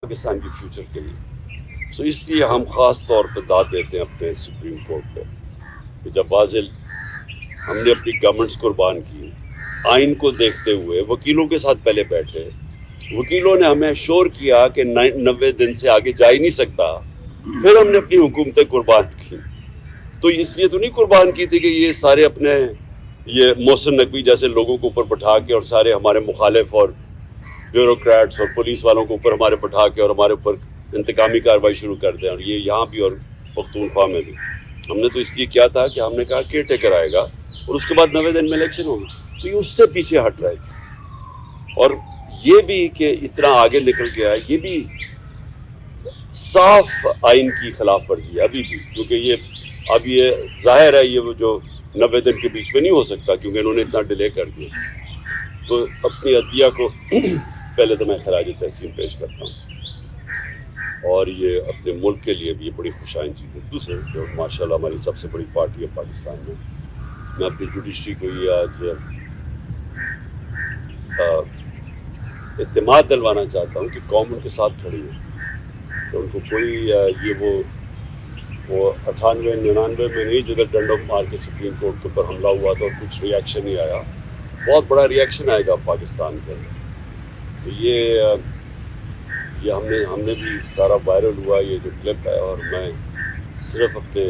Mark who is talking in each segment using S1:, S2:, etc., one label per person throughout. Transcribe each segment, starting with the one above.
S1: پاکستان کی فیوچر کے لیے. سو اس لیے ہم خاص طور پہ داد دیتے ہیں اپنے سپریم کورٹ پہ کہ جب بازل ہم نے اپنی گورنمنٹس قربان کی، آئین کو دیکھتے ہوئے وکیلوں کے ساتھ پہلے بیٹھے، وکیلوں نے ہمیں شور کیا کہ 90 دن سے آگے جا ہی نہیں سکتا، پھر ہم نے اپنی حکومتیں قربان کی. تو اس لیے تو نہیں قربان کی تھی کہ یہ سارے اپنے یہ محسن نقوی جیسے لوگوں کو اوپر بٹھا کے اور سارے ہمارے مخالف اور بیوروکریٹس اور پولیس والوں کو اوپر ہمارے بٹھا کے اور ہمارے اوپر انتقامی کارروائی شروع کر دیں. اور یہ یہاں بھی اور پختونخوا میں بھی ہم نے تو اس لیے کیا تھا کہ ہم نے کہا کیئر ٹیکر آئے گا اور اس کے بعد 90 دن میں الیکشن ہوگی. تو یہ اس سے پیچھے ہٹ رہے تھے. اور یہ بھی کہ اتنا آگے نکل گیا ہے، یہ بھی صاف آئین کی خلاف ورزی ہے ابھی بھی، کیونکہ یہ ظاہر ہے یہ وہ جو 90 دن کے بیچ میں نہیں ہو سکتا کیونکہ انہوں نے اتنا ڈیلے کر دیا. تو اپنی عدلیہ کو پہلے تو میں خراج تحسین پیش کرتا ہوں، اور یہ اپنے ملک کے لیے بھی یہ بڑی خوشائن چیز ہے. دوسرے جو ماشاء اللہ ہماری سب سے بڑی پارٹی ہے پاکستان میں اپنی جوڈیشری کو یہ آج اعتماد دلوانا چاہتا ہوں کہ قوم ان کے ساتھ کھڑی ہے، کہ ان کو کوئی یہ وہ 98-99 میں نہیں جدھر ڈنڈوں مار کے سپریم کورٹ کے اوپر حملہ ہوا تھا اور کچھ ریئیکشن نہیں آیا. بہت بڑا ریئیکشن آئے گا پاکستان کے اندر. تو یہ ہم نے بھی سارا وائرل ہوا یہ جو کلپ ہے، اور میں صرف اپنے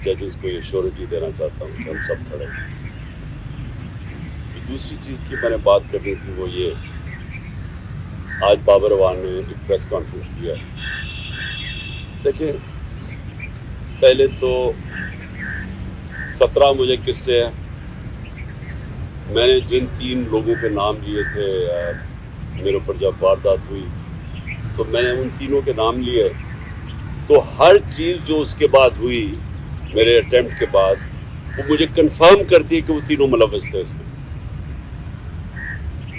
S1: ججز کو یہ شیورٹی دینا چاہتا ہوں کہ ہم سب کھڑے ہیں. دوسری چیز کی میں نے بات کرنی تھی وہ یہ، آج بابر اعوان نے ایک پریس کانفرنس کیا. دیکھیں پہلے تو خطرہ مجھے کس سے ہے، میں نے جن 3 لوگوں کے نام لیے تھے میرے اوپر جب واردات ہوئی تو میں نے ان تینوں کے نام لیے، تو ہر چیز جو اس کے بعد ہوئی میرے اٹیمپٹ کے بعد وہ مجھے کنفرم کرتی ہے کہ وہ تینوں ملوث تھے اس میں.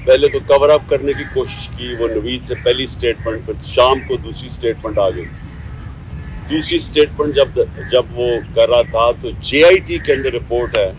S1: پہلے تو کور اپ کرنے کی کوشش کی، وہ نوید سے پہلی سٹیٹمنٹ، پھر شام کو دوسری سٹیٹمنٹ آ گئی. دوسری سٹیٹمنٹ جب وہ کر رہا تھا تو JIT کے اندر رپورٹ ہے